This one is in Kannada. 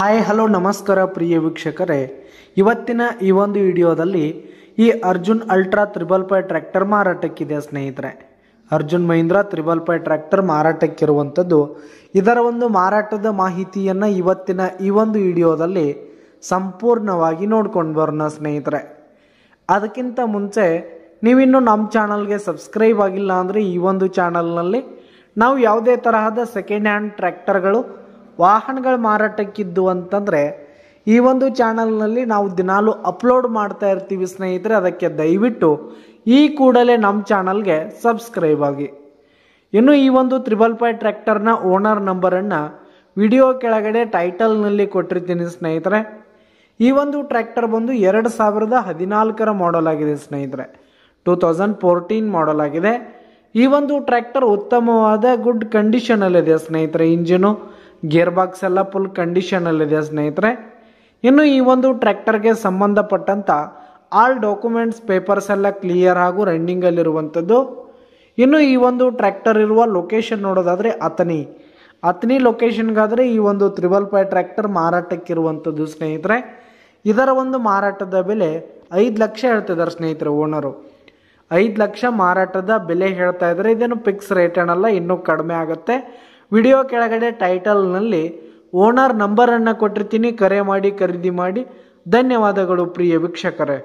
ಹಾಯ್ ಹಲೋ ನಮಸ್ಕಾರ ಪ್ರಿಯ ವೀಕ್ಷಕರೇ, ಇವತ್ತಿನ ಈ ಒಂದು ವಿಡಿಯೋದಲ್ಲಿ ಈ ಅರ್ಜುನ್ ಅಲ್ಟ್ರಾ 555 ಟ್ರ್ಯಾಕ್ಟರ್ ಮಾರಾಟಕ್ಕಿದೆ ಸ್ನೇಹಿತರೆ. ಅರ್ಜುನ್ ಮಹೀಂದ್ರ 555 ಟ್ರ್ಯಾಕ್ಟರ್ ಮಾರಾಟಕ್ಕಿರುವಂಥದ್ದು. ಇದರ ಒಂದು ಮಾರಾಟದ ಮಾಹಿತಿಯನ್ನು ಇವತ್ತಿನ ಈ ಒಂದು ವಿಡಿಯೋದಲ್ಲಿ ಸಂಪೂರ್ಣವಾಗಿ ನೋಡ್ಕೊಂಡು ಬರೋಣ ಸ್ನೇಹಿತರೆ. ಅದಕ್ಕಿಂತ ಮುಂಚೆ ನೀವಿನ್ನು ನಮ್ಮ ಚಾನಲ್ಗೆ ಸಬ್ಸ್ಕ್ರೈಬ್ ಆಗಿಲ್ಲ ಅಂದರೆ ಈ ಒಂದು ಚಾನಲ್ನಲ್ಲಿ ನಾವು ಯಾವುದೇ ತರಹದ ಸೆಕೆಂಡ್ ಹ್ಯಾಂಡ್ ಟ್ರ್ಯಾಕ್ಟರ್ಗಳು ವಾಹನಗಳ ಮಾರಾಟಕ್ಕಿದ್ದು ಅಂತಂದರೆ ಈ ಒಂದು ಚಾನಲ್ನಲ್ಲಿ ನಾವು ದಿನಾಲು ಅಪ್ಲೋಡ್ ಮಾಡ್ತಾ ಇರ್ತೀವಿ ಸ್ನೇಹಿತರೆ. ಅದಕ್ಕೆ ದಯವಿಟ್ಟು ಈ ಕೂಡಲೇ ನಮ್ಮ ಚಾನಲ್ಗೆ ಸಬ್ಸ್ಕ್ರೈಬ್ ಆಗಿ. ಇನ್ನು ಈ ಒಂದು 555 ಟ್ರ್ಯಾಕ್ಟರ್ನ ಓನರ್ ನಂಬರನ್ನು ವಿಡಿಯೋ ಕೆಳಗಡೆ ಟೈಟಲ್ನಲ್ಲಿ ಕೊಟ್ಟಿರ್ತೀನಿ ಸ್ನೇಹಿತರೆ. ಈ ಒಂದು ಟ್ರ್ಯಾಕ್ಟರ್ ಬಂದು 2014 ಮಾಡೆಲ್ ಆಗಿದೆ ಸ್ನೇಹಿತರೆ. 2014 ಮಾಡೆಲ್ ಆಗಿದೆ. ಈ ಒಂದು ಟ್ರ್ಯಾಕ್ಟರ್ ಉತ್ತಮವಾದ ಗುಡ್ ಕಂಡೀಷನಲ್ಲಿದೆ ಸ್ನೇಹಿತರೆ. ಇಂಜಿನು ಗೇರ್ ಬಾಕ್ಸ್ ಎಲ್ಲ ಫುಲ್ ಕಂಡೀಷನಲ್ಲಿದೆ ಸ್ನೇಹಿತರೆ. ಇನ್ನು ಈ ಒಂದು ಟ್ರ್ಯಾಕ್ಟರ್ಗೆ ಸಂಬಂಧಪಟ್ಟಂಥ ಆಲ್ ಡಾಕ್ಯುಮೆಂಟ್ಸ್ ಪೇಪರ್ಸ್ ಎಲ್ಲ ಕ್ಲಿಯರ್ ಹಾಗೂ ರನ್ನಿಂಗಲ್ಲಿರುವಂಥದ್ದು. ಇನ್ನು ಈ ಒಂದು ಟ್ರ್ಯಾಕ್ಟರ್ ಇರುವ ಲೊಕೇಶನ್ ನೋಡೋದಾದರೆ ಅತನಿ ಲೊಕೇಶನ್ಗಾದರೆ ಈ ಒಂದು 555 ಟ್ರ್ಯಾಕ್ಟರ್ ಮಾರಾಟಕ್ಕಿರುವಂಥದ್ದು ಸ್ನೇಹಿತರೆ. ಇದರ ಒಂದು ಮಾರಾಟದ ಬೆಲೆ 5 ಲಕ್ಷ ಹೇಳ್ತಿದ್ದಾರೆ ಸ್ನೇಹಿತರೆ ಓನರು. 5 ಲಕ್ಷ ಮಾರಾಟದ ಬೆಲೆ ಹೇಳ್ತಾ ಇದ್ದಾರೆ. ಇದೇನು ಫಿಕ್ಸ್ ರೇಟ್ ಏನಲ್ಲ, ಇನ್ನೂ ಕಡಿಮೆ ಆಗುತ್ತೆ. ವಿಡಿಯೋ ಕೆಳಗಡೆ ಟೈಟಲ್ನಲ್ಲಿ ಓನರ್ ನಂಬರನ್ನು ಕೊಟ್ಟಿರ್ತೀನಿ, ಕರೆ ಮಾಡಿ ಖರೀದಿ ಮಾಡಿ. ಧನ್ಯವಾದಗಳು ಪ್ರಿಯ ವೀಕ್ಷಕರೇ.